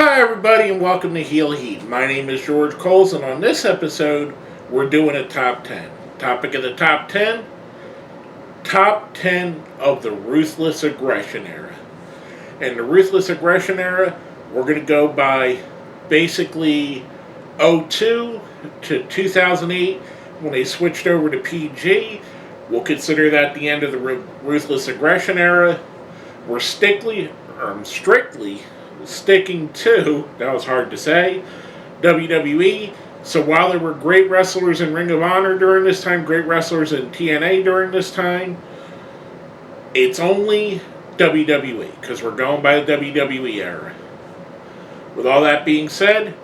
Hi, everybody, and welcome to Heel Heat. My name is George Coles, and on this episode, we're doing a top 10. Topic of the top 10: top 10 of the Ruthless Aggression Era. And the Ruthless Aggression Era, we're going to go by basically '02 to 2008 when they switched over to PG. We'll consider that the end of the Ruthless Aggression Era. We're strictly sticking to, that was hard to say, WWE. So while there were great wrestlers in Ring of Honor during this time, great wrestlers in TNA during this time, it's only WWE, because we're going by the WWE era. With all that being said,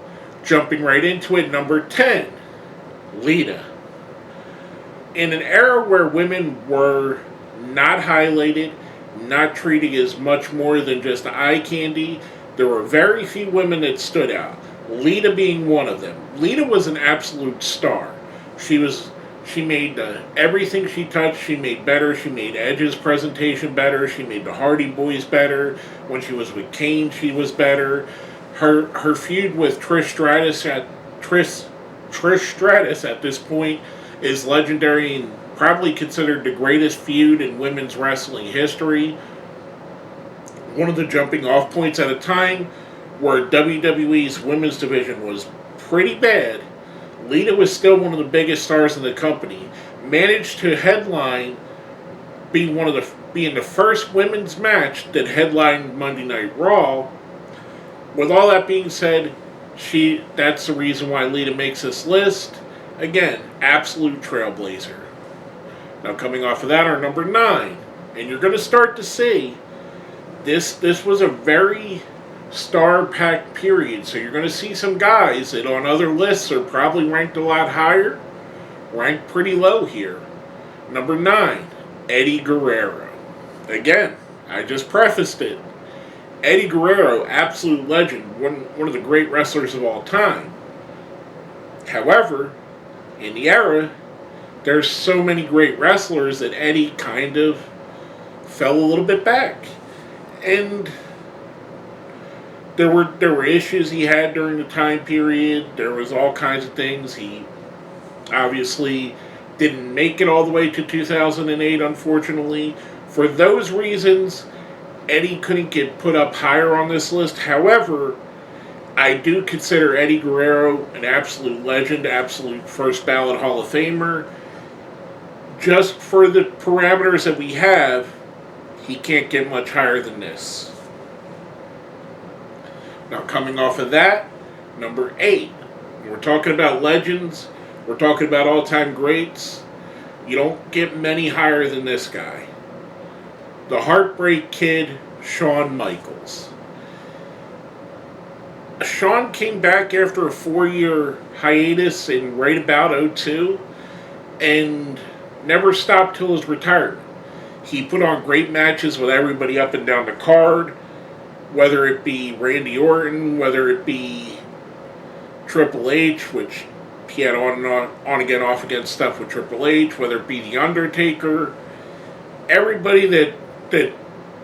jumping right into it, number 10, Lita. In an era where women were not highlighted, not treated as much more than just eye candy, there were very few women that stood out. Lita being one of them. Lita was an absolute star. She made everything she touched, she made better. She made Edge's presentation better. She made the Hardy Boys better. When she was with Kane, she was better. Her feud with Trish Stratus at this point is legendary and probably considered the greatest feud in women's wrestling history. One of the jumping off points at a time where WWE's women's division was pretty bad, Lita was still one of the biggest stars in the company. Managed to headline, being the first women's match that headlined Monday Night Raw. With all that being said, that's the reason why Lita makes this list. Again, absolute trailblazer. Now coming off of that, our number 9, and you're going to start to see this was a very star-packed period, so you're going to see some guys that on other lists are probably ranked a lot higher, ranked pretty low here. Number 9, Eddie Guerrero. Again, I just prefaced it. Eddie Guerrero, absolute legend, one of the great wrestlers of all time. However, in the era, there's so many great wrestlers that Eddie kind of fell a little bit back. And there were issues he had during the time period. There was all kinds of things. He obviously didn't make it all the way to 2008, unfortunately. For those reasons, Eddie couldn't get put up higher on this list. However, I do consider Eddie Guerrero an absolute legend, absolute first ballot Hall of Famer. Just for the parameters that we have, he can't get much higher than this. Now, coming off of that, number 8. We're talking about legends. We're talking about all-time greats. You don't get many higher than this guy. The Heartbreak Kid, Shawn Michaels. Shawn came back after a 4-year hiatus in right about '02 and never stopped till his retirement. He put on great matches with everybody up and down the card, whether it be Randy Orton, whether it be Triple H, which he had on again, off again stuff with Triple H, whether it be the Undertaker. Everybody that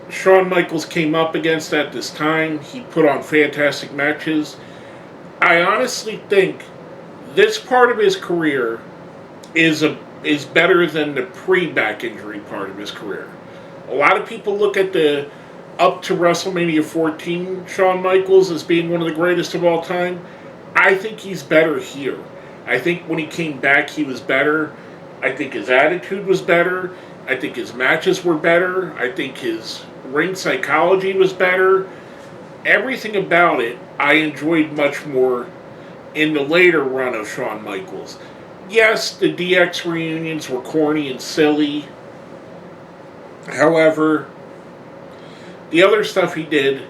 Shawn Michaels came up against at this time, he put on fantastic matches. I honestly think this part of his career is better than the pre-back injury part of his career. A lot of people look at the up to WrestleMania 14 Shawn Michaels as being one of the greatest of all time. I think he's better here. I think when he came back, he was better. I think his attitude was better. I think his matches were better. I think his ring psychology was better. Everything about it, I enjoyed much more in the later run of Shawn Michaels. Yes, the DX reunions were corny and silly. However, the other stuff he did,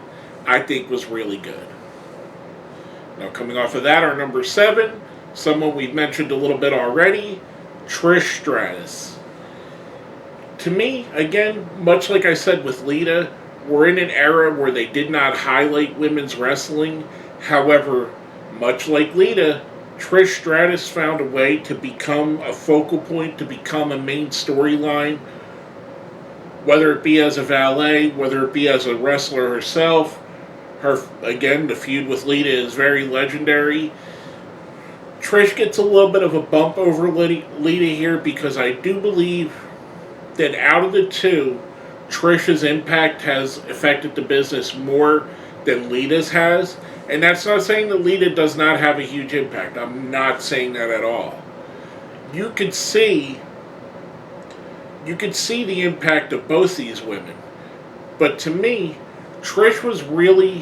I think, was really good. Now, coming off of that, our number 7, someone we've mentioned a little bit already, Trish Stratus. To me, again, much like I said with Lita, we're in an era where they did not highlight women's wrestling. However, much like Lita, Trish Stratus found a way to become a focal point, to become a main storyline, whether it be as a valet, whether it be as a wrestler herself. Again, the feud with Lita is very legendary. Trish gets a little bit of a bump over Lita here because I do believe that out of the two, Trish's impact has affected the business more than Lita's has. And that's not saying that Lita does not have a huge impact. I'm not saying that at all. You could see the impact of both these women. But to me, Trish was really,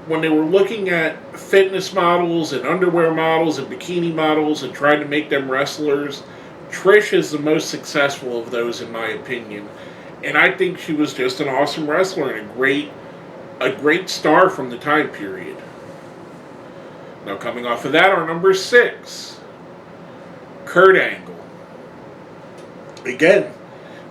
when they were looking at fitness models and underwear models and bikini models and trying to make them wrestlers, Trish is the most successful of those in my opinion. And I think she was just an awesome wrestler and a great star from the time period. Now coming off of that, our number 6, Kurt Angle. Again,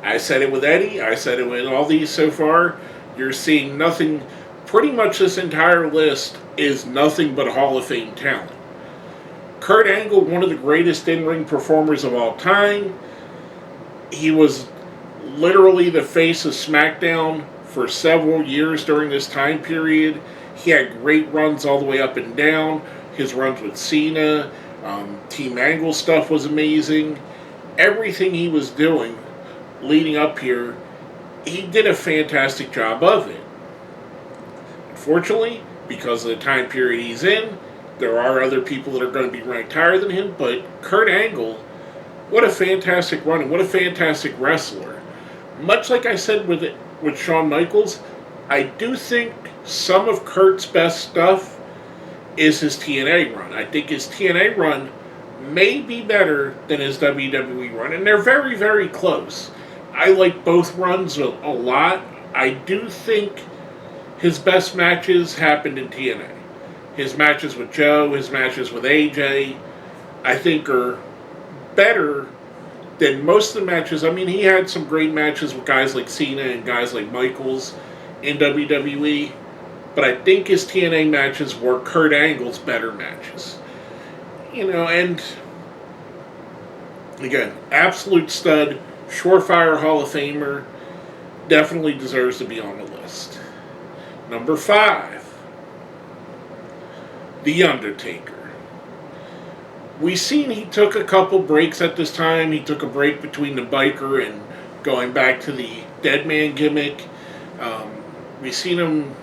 I said it with Eddie, I said it with all these so far. You're seeing nothing, pretty much this entire list is nothing but Hall of Fame talent. Kurt Angle, one of the greatest in-ring performers of all time. He was literally the face of SmackDown for several years during this time period. He had great runs all the way up and down. His runs with Cena, Team Angle stuff was amazing. Everything he was doing leading up here, he did a fantastic job of it. Unfortunately, because of the time period he's in, there are other people that are going to be ranked higher than him, but Kurt Angle, what a fantastic run and what a fantastic wrestler. Much like I said with Shawn Michaels, I do think some of Kurt's best stuff is his TNA run. I think his TNA run may be better than his WWE run, and they're very, very close. I like both runs a lot. I do think his best matches happened in TNA. His matches with Joe, his matches with AJ, I think are better than most of the matches. I mean, he had some great matches with guys like Cena and guys like Michaels in WWE, but I think his TNA matches were Kurt Angle's better matches. And again, absolute stud, surefire Hall of Famer, definitely deserves to be on the list. Number 5, The Undertaker. We've seen he took a couple breaks at this time. He took a break between the biker and going back to the dead man gimmick. We've seen him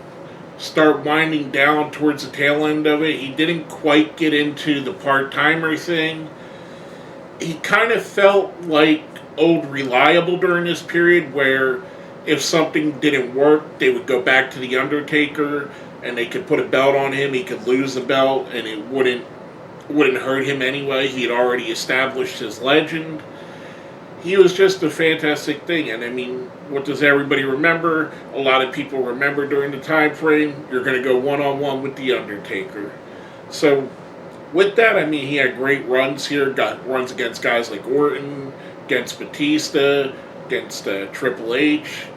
start winding down towards the tail end of it. He didn't quite get into the part-timer thing. He kind of felt like old Reliable during this period, where if something didn't work, they would go back to The Undertaker and they could put a belt on him. He could lose the belt and it wouldn't hurt him anyway. He had already established his legend. He was just a fantastic thing. And I mean, what does everybody remember? A lot of people remember during the time frame, you're going to go one-on-one with The Undertaker. So with that, I mean, he had great runs here. Got runs against guys like Orton, against Bautista, against Triple H.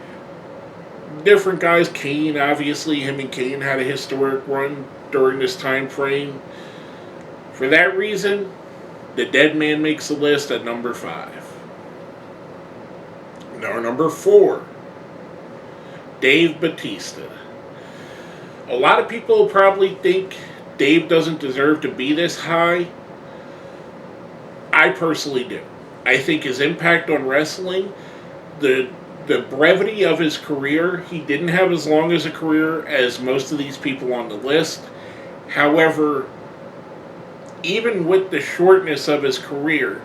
Different guys. Kane, obviously. Him and Kane had a historic run during this time frame. For that reason, the dead man makes the list at number 5. Now, number 4, Dave Bautista. A lot of people probably think Dave doesn't deserve to be this high. I personally do. I think his impact on wrestling, the brevity of his career, he didn't have as long as a career as most of these people on the list. However, even with the shortness of his career,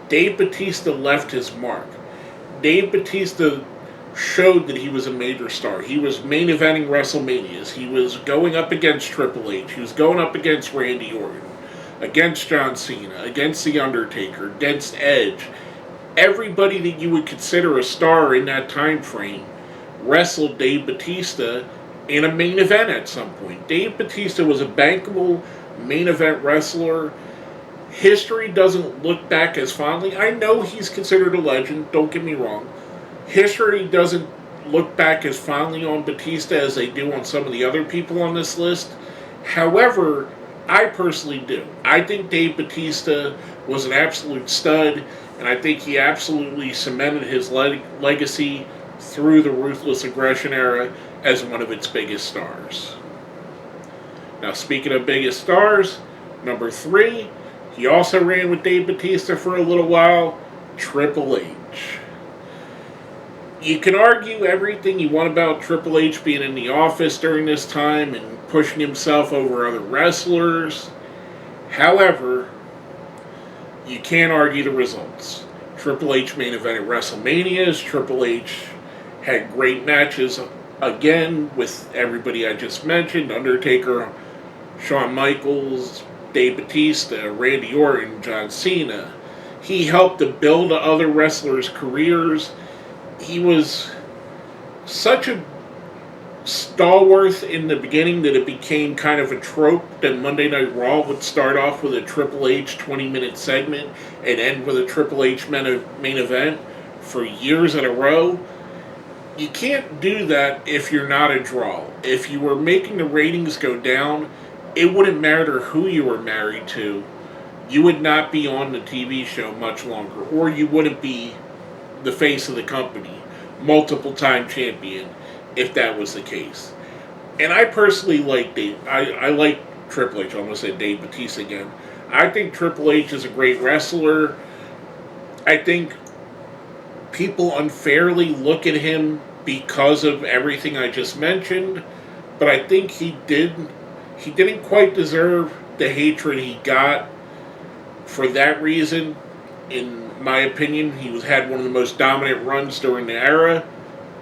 Dave Bautista left his mark. Dave Bautista showed that he was a major star. He was main eventing WrestleManias. He was going up against Triple H. He was going up against Randy Orton, against John Cena, against The Undertaker, against Edge. Everybody that you would consider a star in that time frame wrestled Dave Bautista in a main event at some point. Dave Bautista was a bankable main event wrestler. History doesn't look back as fondly. I know he's considered a legend, don't get me wrong. History doesn't look back as fondly on Bautista as they do on some of the other people on this list. However, I personally do. I think Dave Bautista was an absolute stud, and I think he absolutely cemented his legacy through the Ruthless Aggression Era as one of its biggest stars. Now, speaking of biggest stars, number 3, he also ran with Dave Bautista for a little while, Triple H. You can argue everything you want about Triple H being in the office during this time and pushing himself over other wrestlers. However, you can't argue the results. Triple H main evented WrestleManias. Triple H had great matches again with everybody I just mentioned. Undertaker, Shawn Michaels, Dave Bautista, Randy Orton, John Cena. He helped to build other wrestlers' careers. He was such a stalwart in the beginning that it became kind of a trope that Monday Night Raw would start off with a Triple H 20-minute segment and end with a Triple H main event for years in a row. You can't do that if you're not a draw. If you were making the ratings go down, it wouldn't matter who you were married to. You would not be on the TV show much longer, or you wouldn't be the face of the company, multiple-time champion, if that was the case. And I personally like Dave. I like Triple H. I almost said Dave Bautista again. I think Triple H is a great wrestler. I think people unfairly look at him because of everything I just mentioned, but I think he didn't quite deserve the hatred he got for that reason. In my opinion, he had one of the most dominant runs during the era.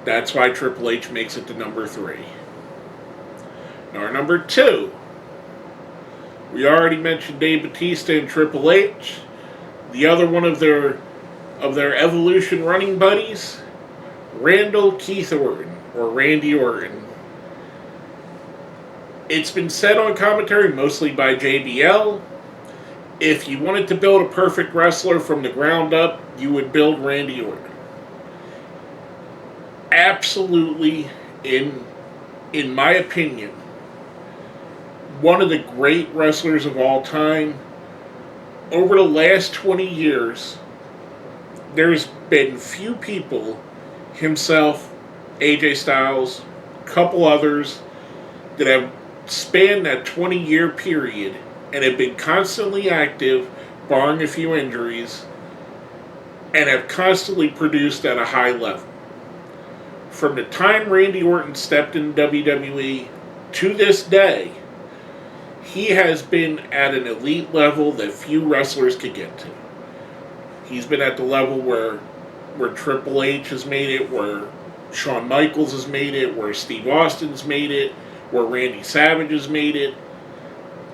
That's why Triple H makes it to number 3. Now, our number 2. We already mentioned Dave Bautista and Triple H. The other one of their Evolution running buddies, Randall Keith Orton, or Randy Orton. It's been said on commentary, mostly by JBL, if you wanted to build a perfect wrestler from the ground up, you would build Randy Orton. Absolutely, in my opinion, one of the great wrestlers of all time. Over the last 20 years, there's been few people, himself, AJ Styles, a couple others, that have spanned that 20-year period and have been constantly active, barring a few injuries, and have constantly produced at a high level. From the time Randy Orton stepped in WWE to this day, he has been at an elite level that few wrestlers could get to. He's been at the level where Triple H has made it, where Shawn Michaels has made it, where Steve Austin's made it, where Randy Savage has made it.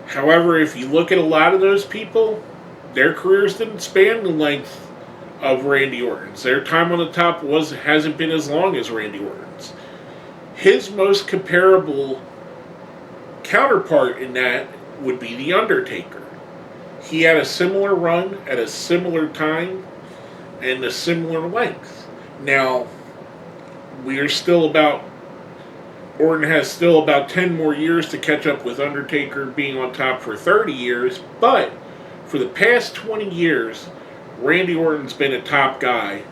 However, if you look at a lot of those people, their careers didn't span the length of Randy Orton's. Their time on the top hasn't been as long as Randy Orton's. His most comparable counterpart in that would be The Undertaker. He had a similar run at a similar time and a similar length. Now, Orton has still about 10 more years to catch up with Undertaker being on top for 30 years, but for the past 20 years, Randy Orton's been a top guy,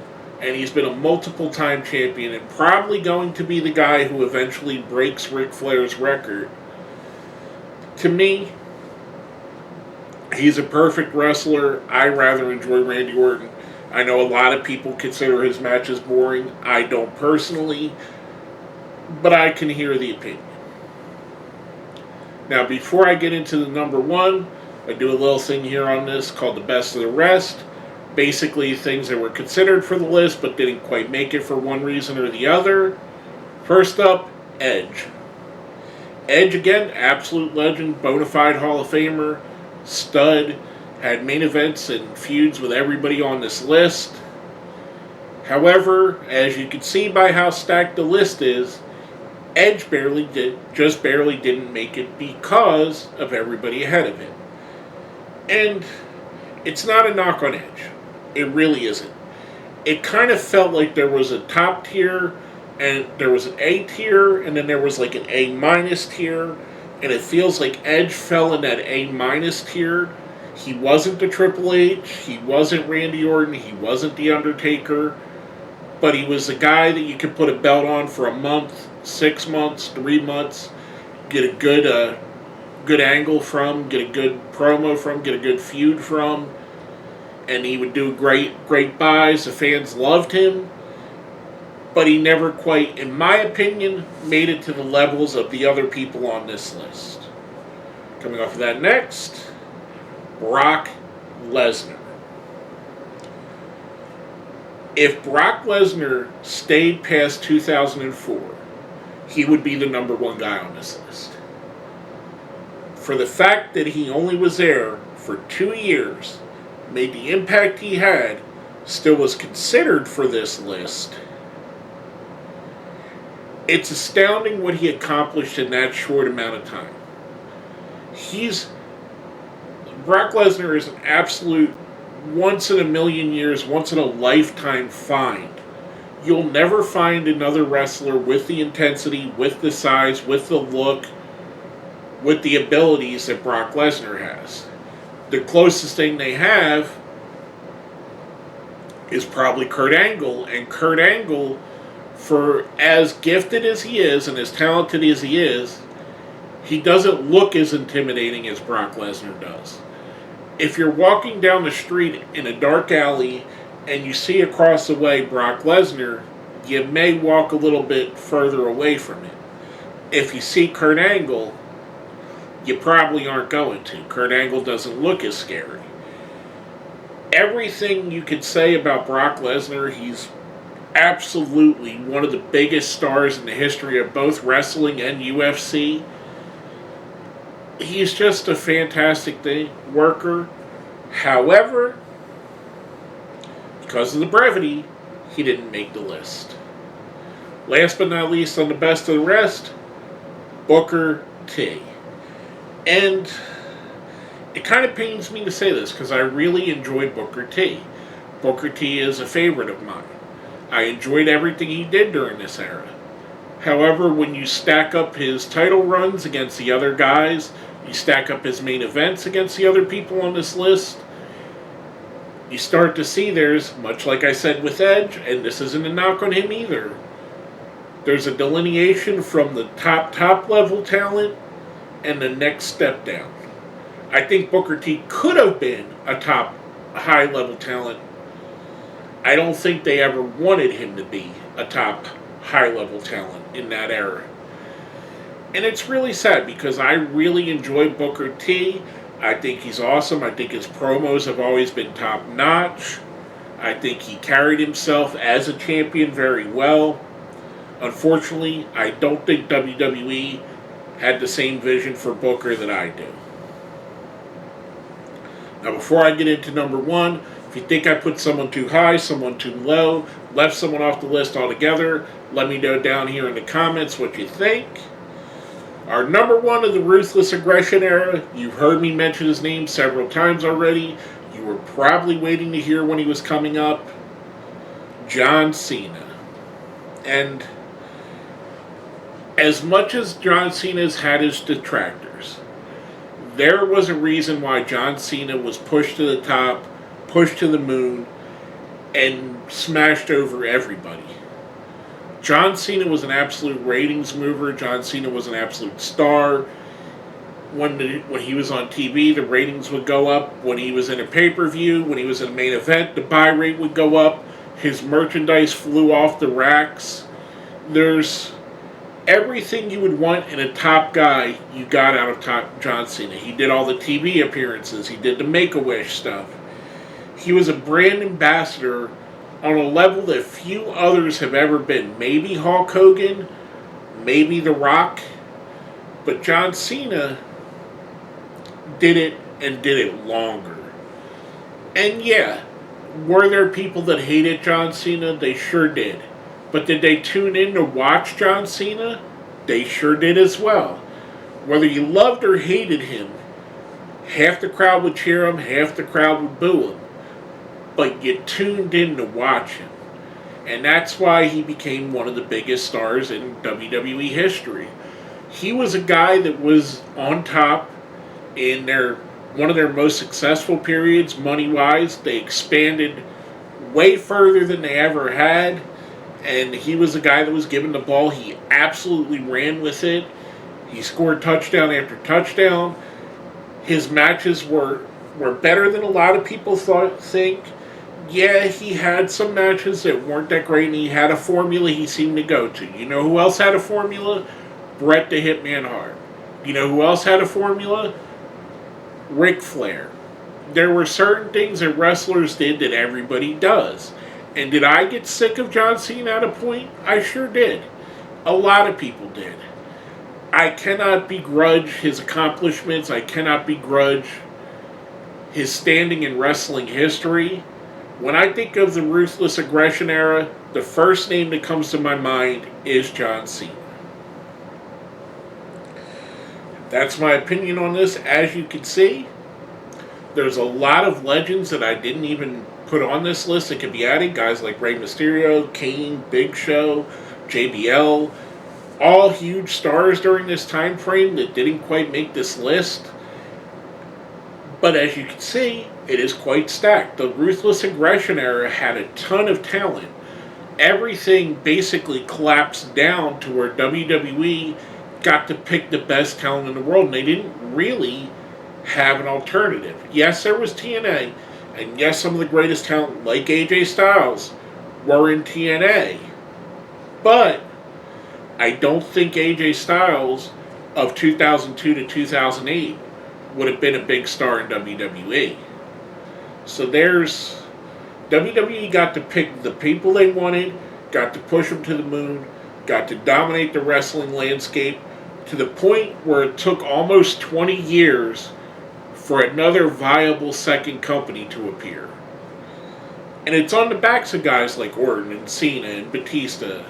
and he's been a multiple-time champion, and probably going to be the guy who eventually breaks Ric Flair's record. To me, he's a perfect wrestler. I rather enjoy Randy Orton. I know a lot of people consider his matches boring. I don't personally, but I can hear the opinion. Now, before I get into the number 1, I do a little thing here on this called the best of the rest. Basically, things that were considered for the list but didn't quite make it for one reason or the other. First up, Edge. Edge, again, absolute legend, bona fide Hall of Famer, stud, had main events and feuds with everybody on this list. However, as you can see by how stacked the list is, Edge just barely didn't make it because of everybody ahead of him. And it's not a knock on Edge. It really isn't. It kind of felt like there was a top tier, and there was an A tier, and then there was like an A minus tier, and it feels like Edge fell in that A minus tier. He wasn't the Triple H, he wasn't Randy Orton, he wasn't The Undertaker, but he was a guy that you could put a belt on for a month, 6 months, 3 months, get a good angle from, get a good promo from, get a good feud from, and he would do great buys. The fans loved him, but he never quite, in my opinion, made it to the levels of the other people on this list. Coming off of that next, Brock Lesnar. If Brock Lesnar stayed past 2004, he would be the number one guy on this list. For the fact that he only was there for 2 years, made the impact he had, still was considered for this list, it's astounding what he accomplished in that short amount of time. Brock Lesnar is an absolute once in a million years, once in a lifetime find. You'll never find another wrestler with the intensity, with the size, with the look, with the abilities that Brock Lesnar has. The closest thing they have is probably Kurt Angle, and Kurt Angle, for as gifted as he is and as talented as he is, he doesn't look as intimidating as Brock Lesnar does. If you're walking down the street in a dark alley and you see across the way Brock Lesnar, you may walk a little bit further away from him. If you see Kurt Angle, you probably aren't going to. Kurt Angle doesn't look as scary. Everything you could say about Brock Lesnar, he's absolutely one of the biggest stars in the history of both wrestling and UFC. He's just a fantastic worker. However, because of the brevity, he didn't make the list. Last but not least, on the best of the rest, Booker T. And it kind of pains me to say this because I really enjoy Booker T. Booker T is a favorite of mine. I enjoyed everything he did during this era. However, when you stack up his title runs against the other guys, you stack up his main events against the other people on this list, you start to see there's, much like I said with Edge, and this isn't a knock on him either, there's a delineation from the top level talent and the next step down. I think Booker T could have been a top high level talent. I don't think they ever wanted him to be a top high level talent in that era. And it's really sad because I really enjoy Booker T. I think he's awesome. I think his promos have always been top notch. I think he carried himself as a champion very well. Unfortunately, I don't think WWE had the same vision for Booker that I do. Now, before I get into number one, if you think I put someone too high, someone too low, left someone off the list altogether, let me know down here in the comments what you think. Our number one of the Ruthless Aggression Era, you've heard me mention his name several times already. You were probably waiting to hear when he was coming up. John Cena. And as much as John Cena's had his detractors, there was a reason why John Cena was pushed to the top, pushed to the moon, and smashed over everybody. John Cena was an absolute ratings mover. John Cena was an absolute star. When he was on TV, the ratings would go up. When he was in a pay-per-view, when he was in a main event, the buy rate would go up. His merchandise flew off the racks. There's everything you would want in a top guy, you got out of John Cena. He did all the TV appearances. He did the Make-A-Wish stuff. He was a brand ambassador on a level that few others have ever been. Maybe Hulk Hogan, maybe The Rock, but John Cena did it and did it longer. And yeah, were there people that hated John Cena? They sure did. But did they tune in to watch John Cena? They sure did as well. Whether you loved or hated him, half the crowd would cheer him, half the crowd would boo him. But you tuned in to watch him. And that's why he became one of the biggest stars in WWE history. He was a guy that was on top in one of their most successful periods, money-wise. They expanded way further than they ever had. And he was a guy that was given the ball. He absolutely ran with it. He scored touchdown after touchdown. His matches were better than a lot of people think. Yeah, he had some matches that weren't that great, and he had a formula he seemed to go to. You know who else had a formula? Bret the Hitman Hart. You know who else had a formula? Ric Flair. There were certain things that wrestlers did that everybody does. And did I get sick of John Cena at a point? I sure did. A lot of people did. I cannot begrudge his accomplishments. I cannot begrudge his standing in wrestling history. When I think of the Ruthless Aggression Era, the first name that comes to my mind is John Cena. That's my opinion on this. As you can see, there's a lot of legends that I didn't even put on this list that could be added. Guys like Rey Mysterio, Kane, Big Show, JBL, all huge stars during this time frame that didn't quite make this list. But as you can see, it is quite stacked. The Ruthless Aggression Era had a ton of talent. Everything basically collapsed down to where WWE got to pick the best talent in the world, and they didn't really have an alternative. Yes, there was TNA, and yes, some of the greatest talent, like AJ Styles, were in TNA. But I don't think AJ Styles of 2002 to 2008 would have been a big star in WWE. So there's... WWE got to pick the people they wanted, got to push them to the moon, got to dominate the wrestling landscape to the point where it took almost 20 years for another viable second company to appear. And it's on the backs of guys like Orton and Cena and Bautista,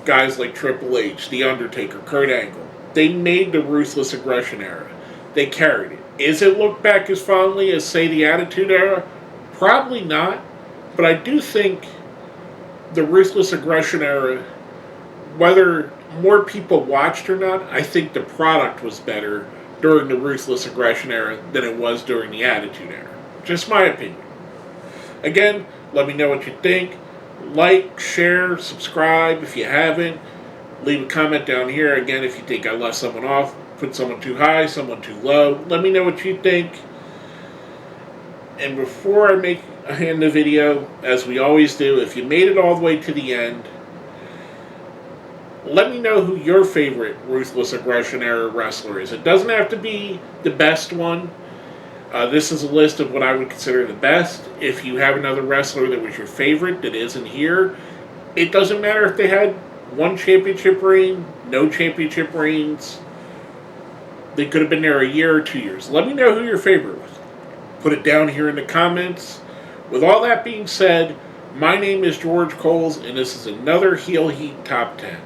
guys like Triple H, The Undertaker, Kurt Angle. They made the Ruthless Aggression Era. They carried it. Is it looked back as fondly as, say, the Attitude Era? Probably not. But I do think the Ruthless Aggression Era, whether more people watched or not, I think the product was better during the Ruthless Aggression Era than it was during the Attitude Era. Just my opinion. Again, let me know what you think. Like, share, subscribe if you haven't. Leave a comment down here. Again, if you think I left someone off, put someone too high, someone too low. Let me know what you think. And before I end the video, as we always do, if you made it all the way to the end, let me know who your favorite Ruthless Aggression Era wrestler is. It doesn't have to be the best one. This is a list of what I would consider the best. If you have another wrestler that was your favorite that isn't here, it doesn't matter if they had one championship reign, no championship reigns. They could have been there a year or 2 years. Let me know who your favorite was. Put it down here in the comments. With all that being said, my name is George Coles, and this is another Heel Heat Top 10.